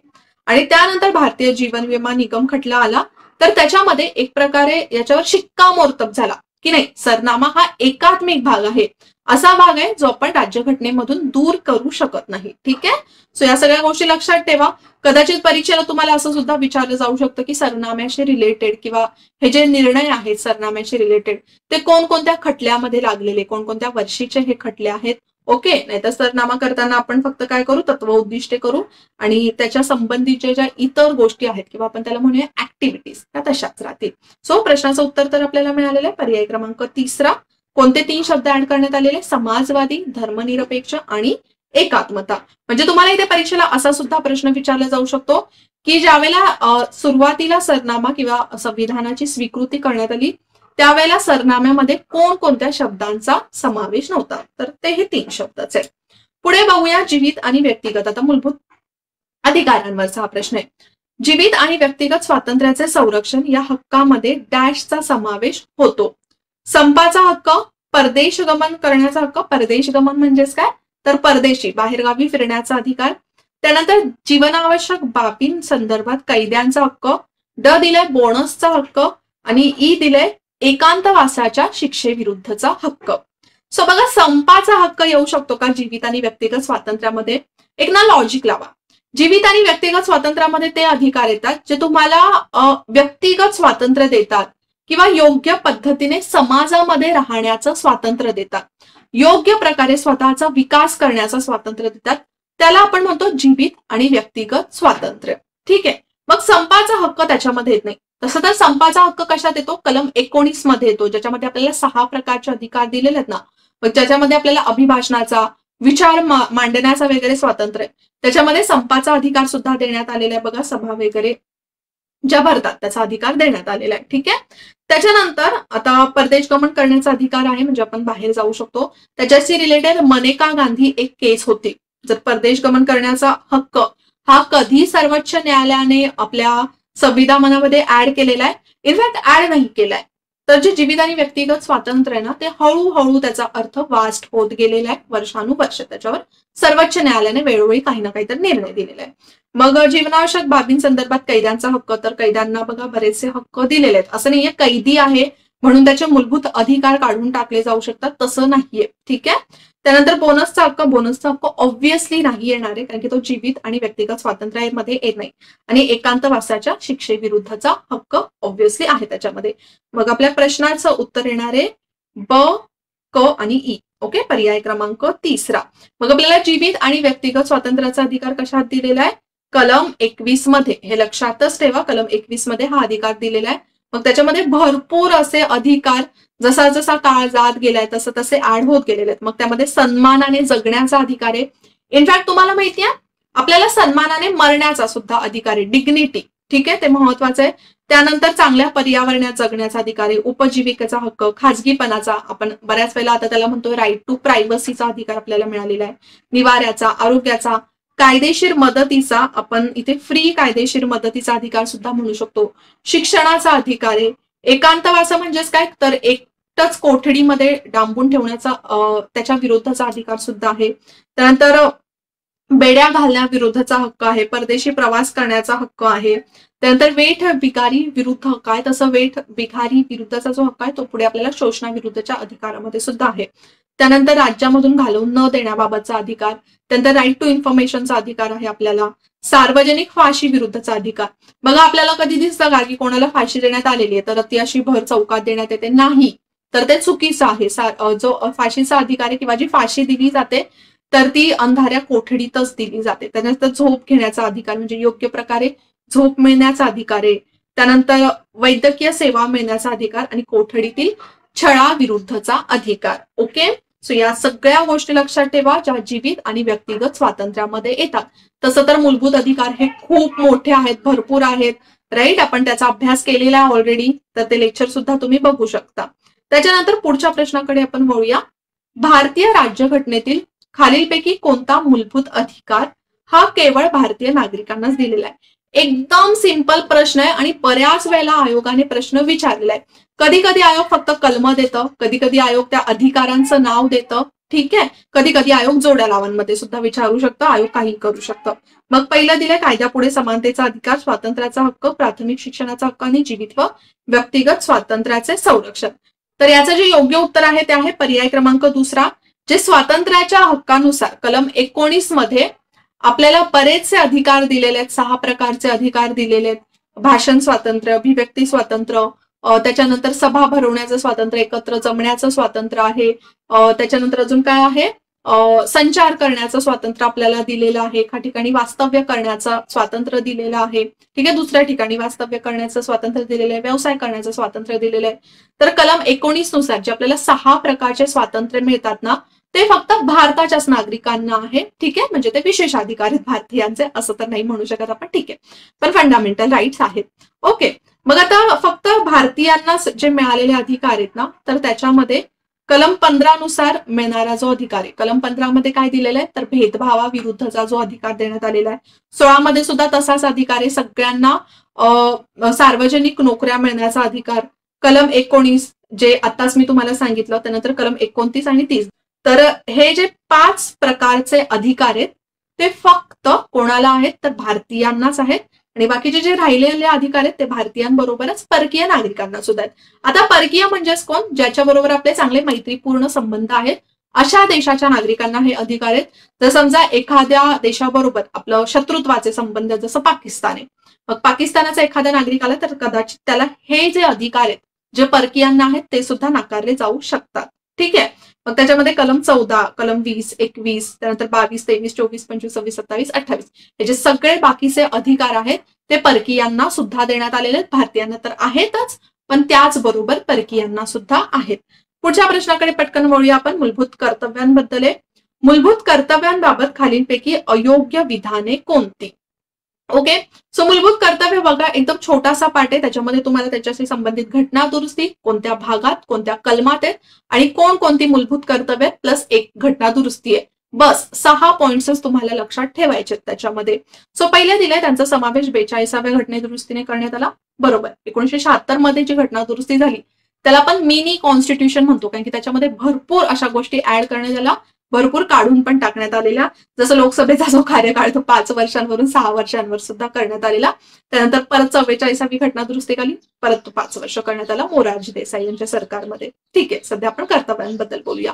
आणि त्यानंतर भारतीय जीवन विमा निगम खटला आला, तर त्याच्यामध्ये एक प्रकारे याच्यावर शिक्कामोर्तब झाला की नाही, सरनामा हा एकात्मिक भाग आहे, असा भाग आहे जो आपण राज्यघटनेमधून दूर करू शकत नाही. ठीक आहे. सो या सगळ्या गोष्टी लक्षात ठेवा. कदाचित परीक्षेला तुम्हाला असं सुद्धा विचारलं जाऊ शकतं की सरनाम्याशी रिलेटेड किंवा हे जे निर्णय आहेत सरनाम्याशी रिलेटेड ते कोणकोणत्या खटल्यामध्ये लागलेले, कोणकोणत्या वर्षीचे हे खटले आहेत. ओके. नाहीतर सरनामा करताना आपण फक्त काय करू, तत्व उद्दिष्टे करू आणि त्याच्या संबंधीच्या ज्या इतर गोष्टी आहेत किंवा आपण त्याला म्हणूया ऍक्टिव्हिटीज त्या तशाच राहतील. सो प्रश्नाचं उत्तर तर आपल्याला मिळालेलं आहे पर्याय क्रमांक 3. कोणते 3 शब्द ऍड करण्यात आलेले? समाजवादी, धर्मनिरपेक्ष आणि एकात्मता. म्हणजे तुम्हाला इथे परीक्षेला असा सुद्धा प्रश्न विचारला जाऊ शकतो की ज्यावेळेला सुरुवातीला सरनामा किंवा संविधानाची स्वीकृती करण्यात आली त्यावेळेला सरनाम्यामध्ये कोणकोणत्या शब्दांचा समावेश नव्हता, तर ते हे 3 शब्दच आहेत. पुढे बघूया जीवित आणि व्यक्तिगत. आता मूलभूत अधिकारांवरचा हा प्रश्न आहे. जीवित आणि व्यक्तिगत स्वातंत्र्याचे संरक्षण या हक्कामध्ये डॅशचा समावेश होतो. संपाचा हक्क, परदेश गमन करण्याचा हक्क, परदेश गमन म्हणजेच काय, तर परदेशी बाहेरगावी फिरण्याचा अधिकार. त्यानंतर जीवनावश्यक बाबींसंदर्भात कैद्यांचा हक्क. ड दिलाय बोनसचा हक्क आणि ई दिलाय एकांतवासाच्या शिक्षेविरुद्धचा हक्क. सो बघा संपाचा हक्क येऊ शकतो का जीवित आणि व्यक्तिगत स्वातंत्र्यामध्ये? एक ना लॉजिक लावा. जीवित आणि व्यक्तिगत स्वातंत्र्यामध्ये ते अधिकार येतात जे तुम्हाला व्यक्तिगत स्वातंत्र्य देतात किंवा योग्य पद्धतीने समाजामध्ये राहण्याचं स्वातंत्र्य देतात, योग्य प्रकारे स्वतःचा विकास करण्याचं स्वातंत्र्य देतात, त्याला आपण म्हणतो जीवित आणि व्यक्तिगत स्वातंत्र्य. ठीक आहे. मग संपाचा हक्क त्याच्यामध्ये येत नाही. तसं तर संपाचा हक्क कशात येतो? कलम 19 मध्ये येतो, ज्याच्यामध्ये आपल्याला 6 प्रकारचे अधिकार दिलेले आहेत ना. मग ज्याच्यामध्ये आपल्याला अभिभाषणाचा, विचार मांडण्याचा वगैरे स्वातंत्र्य, त्याच्यामध्ये संपाचा अधिकार सुद्धा देण्यात आलेला आहे. बघा सभा वगैरे ज्या भरतात त्याचा अधिकार देण्यात आलेला आहे. ठीक आहे. त्याच्यानंतर आता परदेश गमन करण्याचा अधिकार आहे, म्हणजे आपण बाहेर जाऊ शकतो. त्याच्याशी रिलेटेड मनेका गांधी एक केस होती. जर परदेश गमन करण्याचा हक्क हा कधी सर्वोच्च न्यायालयाने आपल्या संविधानामध्ये ऍड केलेला आहे? इनफॅक्ट ऍड नाही केलाय, तर जे जीवित आणि व्यक्तिगत स्वातंत्र्य आहे ना, ते हळूहळू त्याचा अर्थ वास्ट होत गेलेला आहे वर्षानुवर्ष. त्याच्यावर सर्वोच्च न्यायालयाने वेळोवेळी काही ना काहीतरी निर्णय दिलेला आहे. मग जीवनावश्यक बाबींसंदर्भात कैद्यांचा हक्क, तर कैद्यांना बघा बरेचसे हक्क दिलेले आहेत. असं नाहीये कैदी आहे म्हणून त्याचे मूलभूत अधिकार काढून टाकले जाऊ शकतात, तसं नाहीये. ठीक आहे. त्यानंतर बोनसचा हक्क ऑब्व्हियसली नाही येणार आहे, कारण की तो जीवित आणि व्यक्तिगत स्वातंत्र्यामध्ये येत नाही. आणि एकांतवासाच्या शिक्षेविरुद्धचा हक्क ऑब्व्हियसली आहे त्याच्यामध्ये. मग आपल्या प्रश्नाचं उत्तर येणार आहे ब, क आणि ई. ओके, पर्याय क्रमांक 3. मग आपल्याला जीवित आणि व्यक्तिगत स्वातंत्र्याचा अधिकार कशात दिलेला आहे? कलम 21 मध्ये. हे लक्षातच ठेवा, कलम 21 मध्ये हा अधिकार दिलेला आहे. मग त्याच्यामध्ये भरपूर असे अधिकार जसा जसा काळ जात गेलाय तसं तसे ऍड होत गेलेले आहेत. मग त्यामध्ये सन्मानाने जगण्याचा अधिकार आहे. इनफॅक्ट तुम्हाला माहिती आहे आपल्याला सन्मानाने मरण्याचा सुद्धा अधिकार आहे, डिग्निटी. ठीक आहे, ते महत्वाचं आहे. त्यानंतर चांगल्या पर्यावरणात जगण्याचा अधिकार आहे, उपजीविकेचा हक्क, खाजगीपणाचा, आपण बऱ्याच वेळेला आता त्याला म्हणतोय राईट टू प्रायव्हसीचा अधिकार आपल्याला मिळालेला आहे, निवाऱ्याचा, आरोग्याचा, कायदेशीर मदतीचा, आपण इथे फ्री कायदेशीर मदतीचा अधिकार सुद्धा म्हणू शकतो, शिक्षणाचा अधिकार आहे, एकांतवास म्हणजेच काय तर एकटच कोठडीमध्ये डांबून ठेवण्याचा त्याच्या विरोधाचा अधिकार सुद्धा आहे. त्यानंतर बेड्या घालण्याविरुद्धचा हक्क आहे, परदेशी प्रवास करण्याचा हक्क आहे. त्यानंतर वेठ भिकारी विरुद्ध हक्क आहे, तसं वेठ भिकारी विरुद्धचा जो हक्क आहे तो पुढे आपल्याला शोषणाविरुद्धच्या अधिकारामध्ये सुद्धा आहे. त्यानंतर राज्यामधून घालवून न देण्याबाबतचा अधिकार, त्यानंतर राईट टू इन्फॉर्मेशनचा अधिकार आहे आपल्याला, सार्वजनिक फाशी विरुद्धचा अधिकार. बघा आपल्याला कधी दिसतं का की कोणाला फाशी देण्यात आलेली आहे तर ती अशी भर चौकात देण्यात येते? नाही, तर ते चुकीचं आहे. जो फाशीचा अधिकार आहे किंवा जी फाशी दिली जाते तर ती अंधाऱ्या कोठडीतच दिली जाते. त्यानंतर झोप घेण्याचा अधिकार म्हणजे योग्य प्रकारे झोप मिळण्याचा अधिकार आहे. त्यानंतर वैद्यकीय सेवा मिळण्याचा अधिकार आणि कोठडीतील छळाविरुद्धचा अधिकार. ओके, सो या सगळ्या गोष्टी लक्षात ठेवा ज्या जीवित आणि व्यक्तिगत स्वातंत्र्यामध्ये येतात. तसं तर मूलभूत अधिकार हे खूप मोठे आहेत, भरपूर आहेत. राईट, आपण त्याचा अभ्यास केलेला आहे ऑलरेडी, तर ते लेक्चर सुद्धा तुम्ही बघू शकता. त्याच्यानंतर पुढच्या प्रश्नाकडे आपण वळूया. भारतीय राज्यघटनेतील खालीलपैकी कोणता मूलभूत अधिकार हा केवळ भारतीय नागरिकांनाच दिलेला आहे? एकदम सिंपल प्रश्न आहे आणि बऱ्याच वेळेला आयोगाने प्रश्न विचारलेला आहे. कधी कधी आयोग फक्त कलम देतं, कधी कधी आयोग त्या अधिकारांचं नाव देतं. ठीक आहे, कधी कधी आयोग जोड्या लावांमध्ये सुद्धा विचारू शकतं, आयोग काही करू शकतं. मग पहिलं दिलंय कायद्यापुढे समानतेचा अधिकार, स्वातंत्र्याचा हक्क, प्राथमिक शिक्षणाचा हक्क आणि जीवित व व्यक्तिगत स्वातंत्र्याचे संरक्षण. तर याचं जे योग्य उत्तर आहे ते आहे पर्याय क्रमांक 2. जे स्वातंत्र्याच्या हक्कानुसार कलम 19 मध्ये आपल्याला बरेचसे अधिकार दिलेले आहेत, 6 प्रकारचे अधिकार दिलेले आहेत. भाषण स्वातंत्र्य, अभिव्यक्ती स्वातंत्र्य, त्याच्यानंतर सभा भरवण्याचं स्वातंत्र्य, एकत्र जमण्याचं स्वातंत्र्य आहे. त्याच्यानंतर अजून काय आहे, संचार करण्याचं स्वातंत्र्य आपल्याला दिलेलं आहे. एका ठिकाणी वास्तव्य करण्याचं स्वातंत्र्य दिलेलं आहे. ठीक आहे, दुसऱ्या ठिकाणी वास्तव्य करण्याचं स्वातंत्र्य दिलेलं आहे, व्यवसाय करण्याचं स्वातंत्र्य दिलेलं आहे. तर कलम 19 नुसार जे आपल्याला 6 प्रकारचे स्वातंत्र्य मिळतात ना ते फक्त भारताच्याच नागरिकांना आहे. ठीक आहे, म्हणजे ते विशेष अधिकार आहेत भारतीयांचे, असं तर नाही म्हणू शकत आपण. ठीक आहे, पण फंडामेंटल राईट्स आहेत. ओके, मग आता फक्त भारतीयांनाच जे मिळालेले अधिकार आहेत ना तर त्याच्यामध्ये कलम 15 नुसार मिळणारा जो अधिकार आहे, कलम 15 मध्ये काय दिलेलं आहे तर भेदभावाविरुद्धचा जो अधिकार देण्यात आलेला आहे. 16 मध्ये सुद्धा तसाच अधिकार आहे, सगळ्यांना सार्वजनिक नोकऱ्या मिळण्याचा अधिकार. कलम 19 जे आताच मी तुम्हाला सांगितलं, त्यानंतर कलम 29 आणि 30. तर हे जे 5 प्रकारचे अधिकार आहेत ते फक्त कोणाला आहेत तर भारतीयांनाच आहेत आणि बाकीचे जे राहिलेले अधिकार आहेत ते भारतीयांबरोबरच परकीय नागरिकांना सुद्धा आहेत. आता परकीय म्हणजेच कोण? ज्याच्याबरोबर आपले चांगले मैत्रीपूर्ण संबंध आहेत अशा देशाच्या नागरिकांना हे अधिकार आहेत. जर समजा एखाद्या देशाबरोबर आपलं शत्रुत्वाचे संबंध, जसं पाकिस्तान आहे, मग पाकिस्तानाचा एखाद्या नागरिकाला तर कदाचित त्याला हे जे अधिकार आहेत जे परकीयांना आहेत ते सुद्धा नाकारले जाऊ शकतात. ठीक आहे, मग त्याच्यामध्ये कलम 14, कलम 20, 21, त्यानंतर 22, 23, 24, 25, 26, 27, 28 हे जे सगळे बाकीचे अधिकार आहेत ते परकीयांना सुद्धा देण्यात आलेले आहेत. भारतीयांना तर आहेतच, पण त्याचबरोबर परकीयांना सुद्धा आहेत. पुढच्या प्रश्नाकडे पटकन वळूया आपण. मूलभूत कर्तव्यांबद्दल आहे. मूलभूत कर्तव्यांबाबत खालीलपैकी अयोग्य विधाने कोणती? ओके, सो मूलभूत कर्तव्य बघा एकदम छोटासा पाठ आहे, त्याच्यामध्ये तुम्हाला त्याच्याशी संबंधित घटना दुरुस्ती, कोणत्या भागात कोणत्या कलमात आहेत आणि कोणकोणती मूलभूत कर्तव्य प्लस एक घटना दुरुस्ती आहे. बस 6 पॉइंट्सच तुम्हाला लक्षात ठेवायचे त्याच्यामध्ये. सो पहिले दिले त्यांचा समावेश 42व्या घटने दुरुस्तीने करण्यात आला. बरोबर, 1976 मध्ये जी घटना दुरुस्ती झाली त्याला आपण मिनी कॉन्स्टिट्यूशन म्हणतो, कारण की त्याच्यामध्ये भरपूर अशा गोष्टी ऍड करण्यात आल्या, भरपूर काढून पण टाकण्यात आलेल्या. जसं लोकसभेचा जो कार्यकाळ तो 5 वर्षांवरून 6 वर्षांवर सुद्धा करण्यात आलेला. त्यानंतर परत 44वी घटना दुरुस्तीखाली परत तो 5 वर्ष करण्यात आला मोरारजी देसाई यांच्या सरकारमध्ये. ठीक आहे, सध्या आपण कर्तव्यांबद्दल बोलूया.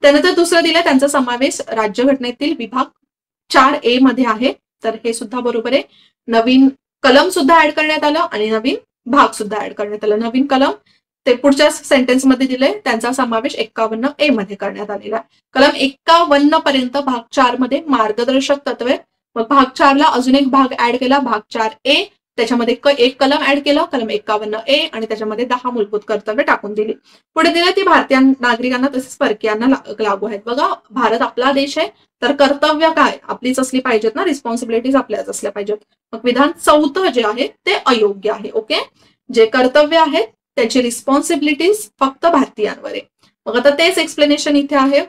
त्यानंतर दुसरं दिलं त्यांचा समावेश राज्यघटनेतील विभाग 4A मध्ये आहे. तर हे सुद्धा बरोबर आहे. नवीन कलम सुद्धा ऍड करण्यात आलं आणि नवीन भाग सुद्धा ऍड करण्यात आलं. नवीन कलम ते पुढच्या सेंटेन्स मध्ये दिले, त्यांचा समावेश 51A मध्ये करण्यात आलेला आहे. कलम 51 पर्यंत भाग 4 मध्ये मार्गदर्शक तत्वे, मग भाग 4 ला अजून एक भाग ऍड केला, भाग 4A. त्याच्यामध्ये एक कलम ऍड केलं, कलम 51A, आणि त्याच्यामध्ये 10 मूलभूत कर्तव्य टाकून दिली. पुढे दिलं ती भारतीय नागरिकांना तसेच परकीयांना लागू आहेत. बघा, भारत आपला देश आहे, तर कर्तव्य काय आपलीच असली पाहिजेत ना, रिस्पॉन्सिबिलिटीज आपल्याच असल्या पाहिजेत. मग विधान 4 जे आहे ते अयोग्य आहे. ओके, जे कर्तव्य आहेत त्याची रिस्पॉन्सिबिलिटीज फक्त भारतीयांवर आहे. मग आता तेच एक्सप्लेनेशन इथे आहे.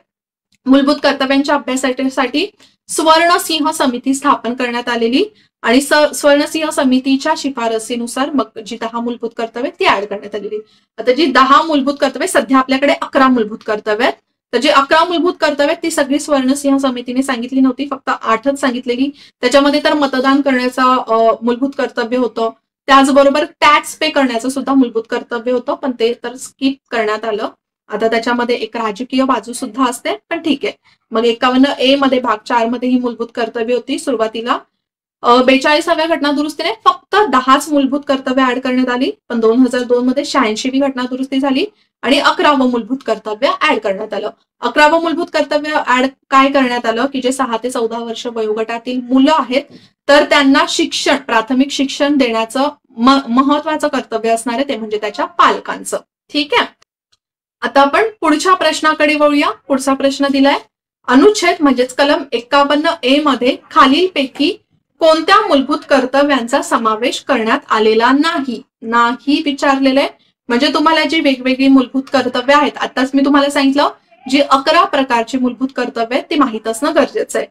मूलभूत कर्तव्यांच्या अभ्यासासाठी स्वर्णसिंह समिती स्थापन करण्यात आलेली आणि स्वर्णसिंह समितीच्या शिफारसीनुसार मग जी 10 मूलभूत कर्तव्य ती ऍड करण्यात आलेली. आता जी 10 मूलभूत कर्तव्य, सध्या आपल्याकडे 11 मूलभूत कर्तव्य आहेत. तर जी 11 मूलभूत कर्तव्य ती सगळी स्वर्णसिंह समितीने सांगितली नव्हती, फक्त 8च सांगितलेली. त्याच्यामध्ये तर मतदान करण्याचा मूलभूत कर्तव्य होतं, त्याचबरोबर टॅक्स पे करण्याचं सुद्धा मूलभूत कर्तव्य होतं, पण ते तर स्किप करण्यात आलं. आता त्याच्यामध्ये एक राजकीय बाजू सुद्धा असते, पण ठीक आहे. मग 51A मध्ये भाग 4 मध्ये ही मूलभूत कर्तव्य होती. सुरुवातीला 42व्या घटना दुरुस्तीने फक्त 10च मूलभूत कर्तव्य ऍड करण्यात आली, पण 2002 मध्ये 86वी घटना दुरुस्ती झाली आणि 11वं मूलभूत कर्तव्य ऍड करण्यात आलं. 11वं मूलभूत कर्तव्य ऍड काय करण्यात आलं की जे 6 ते 14 वर्ष वयोगटातील मुलं आहेत तर त्यांना शिक्षण, प्राथमिक शिक्षण देण्याचं महत्वाचं कर्तव्य असणार आहे, ते म्हणजे त्याच्या पालकांचं. ठीक आहे, आता आपण पुढच्या प्रश्नाकडे वळूया. पुढचा प्रश्न दिलाय, अनुच्छेद म्हणजेच कलम 51A मध्ये खालीलपैकी कोणत्या मूलभूत कर्तव्यांचा समावेश करण्यात आलेला नाही विचारलेलं आहे. म्हणजे तुम्हाला जी वेगवेगळी मूलभूत कर्तव्य आहेत, आताच मी तुम्हाला सांगितलं जी 11 प्रकारची मूलभूत कर्तव्य आहेत ती माहित असणं गरजेचं आहे.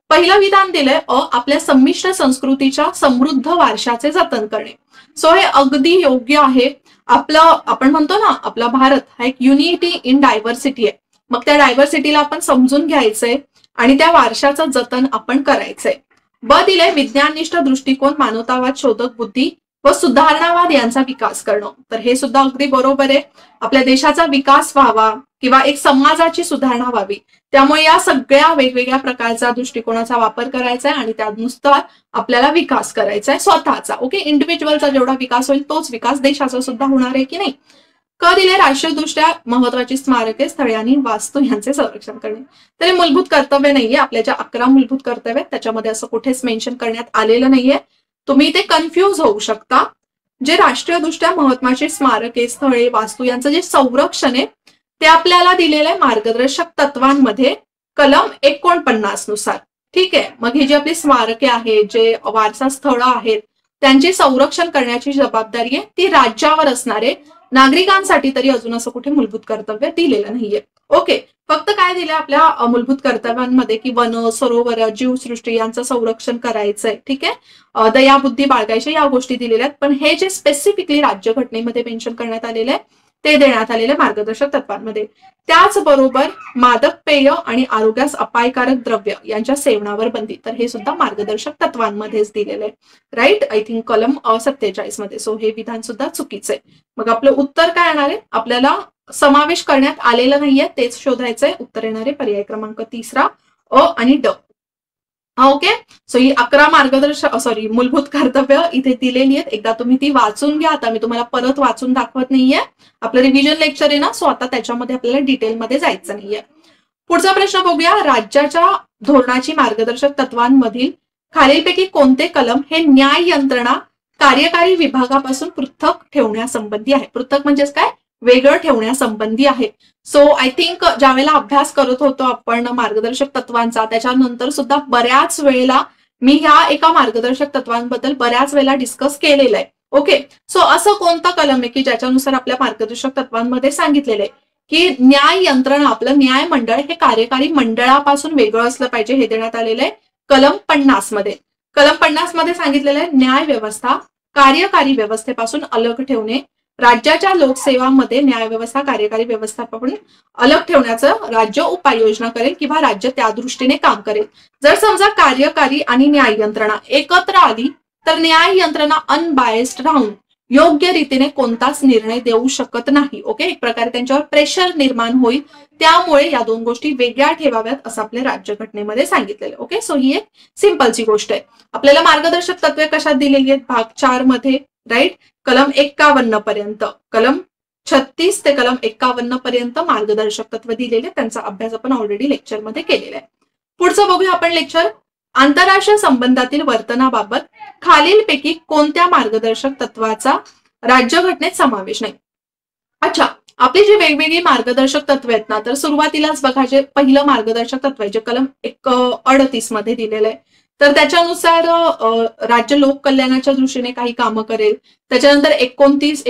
पहिलं विधान दिलंय, आपल्या संमिश्र संस्कृतीच्या समृद्ध वारशाचे जतन करणे. सो हे अगदी योग्य आहे. आपण म्हणतो ना, आपला भारत हा एक युनिटी इन डायव्हर्सिटी आहे. मग त्या डायव्हर्सिटीला आपण समजून घ्यायचंय आणि त्या वारशाचं जतन आपण करायचंय. ब दिले, विज्ञाननिष्ठ दृष्टिकोन, मानवतावाद, शोधक बुद्धी व सुधारणावाद यांचा विकास करणं. तर हे सुद्धा अगदी बरोबर आहे. आपल्या देशाचा विकास व्हावा किंवा एक समाजाची सुधारणा व्हावी, त्यामुळे या सगळ्या वेगवेगळ्या प्रकारचा दृष्टिकोनाचा वापर करायचा आहे आणि त्यानुसार आपल्याला विकास करायचा आहे स्वतःचा. ओके, इंडिव्हिज्युअलचा जेवढा विकास होईल तोच विकास देशाचा सुद्धा होणार आहे की नाही. क दिले, राष्ट्रीयदृष्ट्या महत्वाची स्मारके, स्थळे आणि वास्तू यांचे संरक्षण करणे. तर हे मूलभूत कर्तव्य नाहीये. आपल्या ज्या 11 मूलभूत कर्तव्य आहेत त्याच्यामध्ये असं कुठेच मेन्शन करण्यात आलेलं नाहीये. तुम्ही ते कन्फ्यूज होऊ शकता. जे राष्ट्रीयदृष्ट्या महत्वाची स्मारके, स्थळे, वास्तू यांचं जे संरक्षण आहे ते आपल्याला दिलेलं आहे मार्गदर्शक तत्वांमध्ये कलम 49 नुसार. ठीक आहे, मग ही जी आपली स्मारके आहेत, जे वारसा स्थळं आहेत त्यांचे संरक्षण करण्याची जबाबदारी आहे ती राज्यावर असणार आहे. नागरिकांसाठी तरी अजून असं कुठे मूलभूत कर्तव्य दिलेलं नाहीये. ओके, फक्त काय दिलं आपल्या मूलभूत कर्तव्यांमध्ये की वन, सरोवर, जीवसृष्टी यांचं संरक्षण करायचंय. ठीक आहे, दयाबुद्धी बाळगायच्या या गोष्टी दिलेल्या आहेत, पण हे जे स्पेसिफिकली राज्यघटनेमध्ये मेन्शन करण्यात आलेलं आहे ते देण्यात आलेले मार्गदर्शक तत्वांमध्ये. त्याचबरोबर मादक पेय आणि आरोग्यास अपायकारक द्रव्य यांच्या सेवनावर बंदी, तर हे सुद्धा मार्गदर्शक तत्वांमध्येच दिलेलं आहे. राईट, आय थिंक कलम 47 मध्ये. सो हे विधान सुद्धा चुकीचं आहे. मग आपलं उत्तर काय येणार आहे, आपल्याला समावेश करण्यात आलेलं नाहीये तेच शोधायचंय. उत्तर येणार आहे पर्याय क्रमांक 3 अ आणि ड. ओके, सो ही 11 मूलभूत कर्तव्य इथे दिलेली आहेत. एकदा तुम्ही ती वाचून घ्या. आता मी तुम्हाला परत वाचून दाखवत नाहीये, आपलं रिव्हिजन लेक्चर आहे ना, सो आता त्याच्यामध्ये आपल्याला डिटेलमध्ये जायचं नाहीये. पुढचा प्रश्न बघूया, राज्याच्या धोरणाची मार्गदर्शक तत्वांमधील खालीलपैकी कोणते कलम हे न्याय यंत्रणा कार्यकारी विभागापासून पृथक ठेवण्यासंबंधी आहे. पृथक म्हणजेच काय, वेगळं ठेवण्यासंबंधी आहे. सो आय थिंक ज्यावेळेला अभ्यास करत होतो आपण मार्गदर्शक तत्वांचा, त्याच्यानंतर सुद्धा बऱ्याच वेळेला मी ह्या एका मार्गदर्शक तत्वांबद्दल बऱ्याच वेळेला डिस्कस केलेलं आहे. ओके, सो असं कोणतं कलम आहे की ज्याच्यानुसार आपल्या मार्गदर्शक तत्वांमध्ये सांगितलेलं आहे की न्याय यंत्रणा, आपलं न्याय मंडळ हे कार्यकारी मंडळापासून वेगळं असलं पाहिजे, हे देण्यात आलेलं आहे कलम 50 मध्ये. कलम 50 मध्ये सांगितलेलं आहे न्याय व्यवस्था कार्यकारी व्यवस्थेपासून अलग ठेवणे, राज्याच्या लोकसेवामध्ये न्याय व्यवस्था कार्यकारी व्यवस्थापन अलग ठेवण्याचं राज्य उपाययोजना करेल किंवा राज्य त्या दृष्टीने काम करेल. जर समजा कार्यकारी आणि न्याय यंत्रणा एकत्र आली तर न्याय यंत्रणा अनबायस्ड राहून योग्य रीतीने कोणताच निर्णय देऊ शकत नाही. ओके, एक प्रकारे त्यांच्यावर प्रेशर निर्माण होईल. त्यामुळे या दोन गोष्टी वेगळ्या ठेवाव्यात असं आपल्या राज्यघटनेमध्ये सांगितलेलं. ओके, सो ही एक सिंपलची गोष्ट आहे. आपल्याला मार्गदर्शक तत्वे कशात दिलेली आहेत? भाग 4 मध्ये, राईट. कलम 51 पर्यंत, कलम 36 ते कलम 51 पर्यंत मार्गदर्शक तत्व दिलेले, त्यांचा अभ्यास आपण ऑलरेडी लेक्चरमध्ये केलेला आहे. पुढचं बघूया आपण लेक्चर. आंतरराष्ट्रीय संबंधातील वर्तनाबाबत खालीलपैकी कोणत्या मार्गदर्शक तत्वाचा राज्यघटनेत समावेश नाही? अच्छा, आपली जी वेगवेगळी मार्गदर्शक तत्व आहेत ना, तर सुरुवातीलाच बघा जे पहिलं मार्गदर्शक तत्व आहे जे कलम 38 मध्ये दिलेलं आहे, तर त्याच्यानुसार राज्य लोक कल्याणाच्या दृष्टीने काही कामं करेल. त्याच्यानंतर 39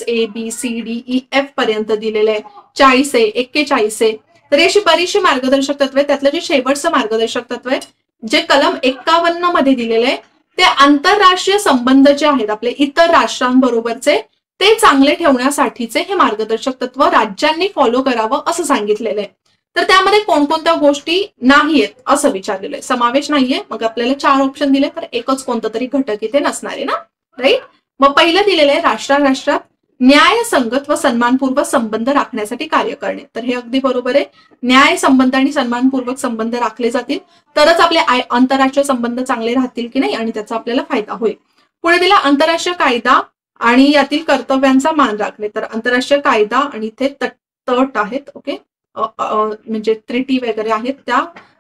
A B C D E F पर्यंत दिलेलं आहे. 40 आहे, 41 आहे. तर अशी बरीचशी मार्गदर्शक तत्व आहे. त्यातलं जे शेवटचं मार्गदर्शक तत्व आहे जे कलम 51 मध्ये दिलेलं आहे ते आंतरराष्ट्रीय संबंध जे आहेत आपले इतर राष्ट्रांबरोबरचे ते चांगले ठेवण्यासाठीचे हे मार्गदर्शक तत्व राज्यांनी फॉलो करावं असं सांगितलेलं आहे. तर त्यामध्ये कोणकोणत्या गोष्टी नाहीयेत असं विचारलेलं आहे. समावेश नाहीये, मग आपल्याला 4 ऑप्शन दिले तर एकच कोणता तरी घटक इथे नसणार आहे ना, राईट. मग पहिलं दिलेलं आहे राष्ट्रात न्यायसंगत व सन्मानपूर्वक संबंध राखण्यासाठी कार्य करणे. तर हे अगदी बरोबर आहे. न्याय संबंध आणि सन्मानपूर्वक संबंध राखले जातील तरच आपले आंतरराष्ट्रीय संबंध चांगले राहतील की नाही आणि त्याचा आपल्याला फायदा होईल. पुढे दिला आंतरराष्ट्रीय कायदा आणि यातील कर्तव्यांचा मान राखणे. तर आंतरराष्ट्रीय कायदा आणि इथे तट आहेत, ओके, म्हणजे त्रिटी वगैरे आहेत त्या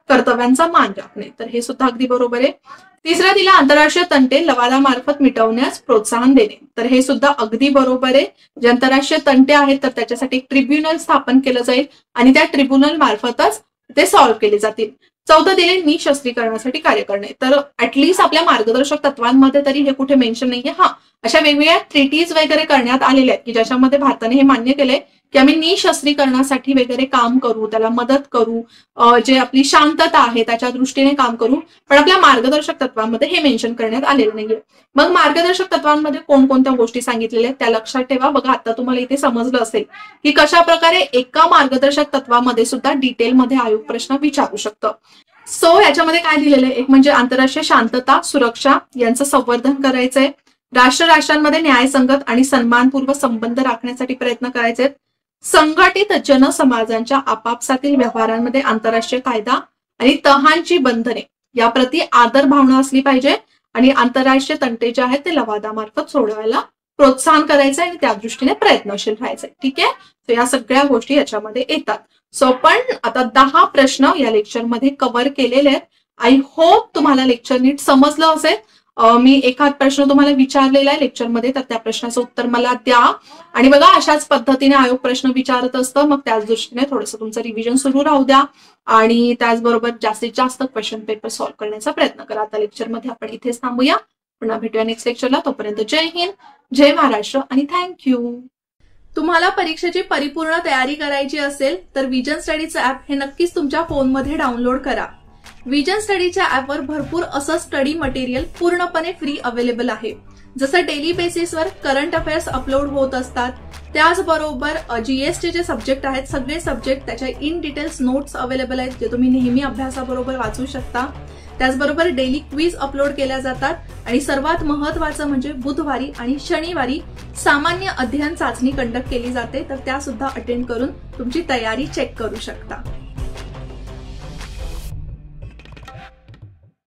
कर्तव्यांचा मान राखणे. तर हे सुद्धा अगदी बरोबर आहे. तिसरा दिला आंतरराष्ट्रीय तंटे लवादामार्फत मिटवण्यास प्रोत्साहन देणे. तर हे सुद्धा अगदी बरोबर आहे. जे आंतरराष्ट्रीय तंटे आहेत तर त्याच्यासाठी एक ट्रिब्युनल स्थापन केलं जाईल आणि त्या ट्रिब्युनल मार्फतच ते सॉल्व्ह केले जातील. चौथं दिले निःशस्त्रीकरणासाठी कार्य करणे. तर ऍटलिस्ट आपल्या मार्गदर्शक तत्वांमध्ये तरी हे कुठे मेन्शन नाहीये. हा, अशा वेगवेगळ्या ट्रिटीज वगैरे करण्यात आलेल्या आहेत की ज्याच्यामध्ये भारताने हे मान्य केलंय की आम्ही निःशस्त्रीकरणासाठी वगैरे काम करू, त्याला मदत करू, जे आपली शांतता आहे त्याच्या दृष्टीने काम करू. पण आपल्या मार्गदर्शक तत्वांमध्ये हे मेन्शन करण्यात आलेलं नाहीये. मग मार्गदर्शक तत्वांमध्ये कोणकोणत्या गोष्टी सांगितलेल्या आहेत त्या लक्षात ठेवा. बघा, आता तुम्हाला इथे समजलं असेल की कशा प्रकारे एका मार्गदर्शक तत्वामध्ये सुद्धा डिटेलमध्ये आयोग प्रश्न विचारू शकतं. सो याच्यामध्ये काय दिलेलं आहे? एक म्हणजे आंतरराष्ट्रीय शांतता सुरक्षा यांचं संवर्धन करायचंय. राष्ट्रांमध्ये न्यायसंगत आणि सन्मानपूर्वक संबंध राखण्यासाठी प्रयत्न करायचे. संघटित जनसमाजांच्या आपापसातील व्यवहारांमध्ये आंतरराष्ट्रीय कायदा आणि तहांची बंधने याप्रती आदर भावना असली पाहिजे आणि आंतरराष्ट्रीय तंटे जे आहेत ते लवादामार्फत सोडवायला प्रोत्साहन करायचंय आणि त्या दृष्टीने प्रयत्नशील राहायचंय. ठीक आहे, तर या सगळ्या गोष्टी याच्यामध्ये येतात. सो पण आता 10 प्रश्न या लेक्चरमध्ये कव्हर केलेले आहेत. आय होप तुम्हाला लेक्चर नीट समजलं असेल. मी एखाद प्रश्न तुम्हाला विचारलेला आहे लेक्चरमध्ये तर त्या प्रश्नाचं उत्तर मला द्या. आणि बघा, अशाच पद्धतीने आयोग प्रश्न विचारत असतं, मग त्याच दृष्टीने थोडंसं तुमचं रिव्हिजन सुरू राहू द्या आणि त्याचबरोबर जास्तीत जास्त क्वेश्चन पेपर सॉल्व्ह करण्याचा प्रयत्न करा. आता लेक्चरमध्ये आपण इथेच थांबूया. पुन्हा भेटूया नेक्स्ट लेक्चरला. तोपर्यंत जय हिंद, जय महाराष्ट्र आणि थँक्यू. तुम्हाला परीक्षेची परिपूर्ण तयारी करायची असेल तर विजन स्टडीचं ऍप हे नक्कीच तुमच्या फोनमध्ये डाउनलोड करा. विजन स्टडीच्या ऍपवर भरपूर असं स्टडी मटेरियल पूर्णपणे फ्री अवेलेबल आहे. जसं डेली बेसिसवर करंट अफेअर्स अपलोड होत असतात, त्याचबरोबर जीएसचे जे सब्जेक्ट आहेत सगळे सब्जेक्ट त्याच्या इन डिटेल्स नोट्स अवेलेबल आहेत जे तुम्ही नेहमी अभ्यासाबरोबर वाचू शकता. त्याचबरोबर डेली क्विज अपलोड केल्या जातात आणि सर्वात महत्वाचं म्हणजे बुधवारी आणि शनिवारी सामान्य अध्ययन चाचणी कंडक्ट केली जाते, तर त्या सुद्धा अटेंड करून तुमची तयारी चेक करू शकता.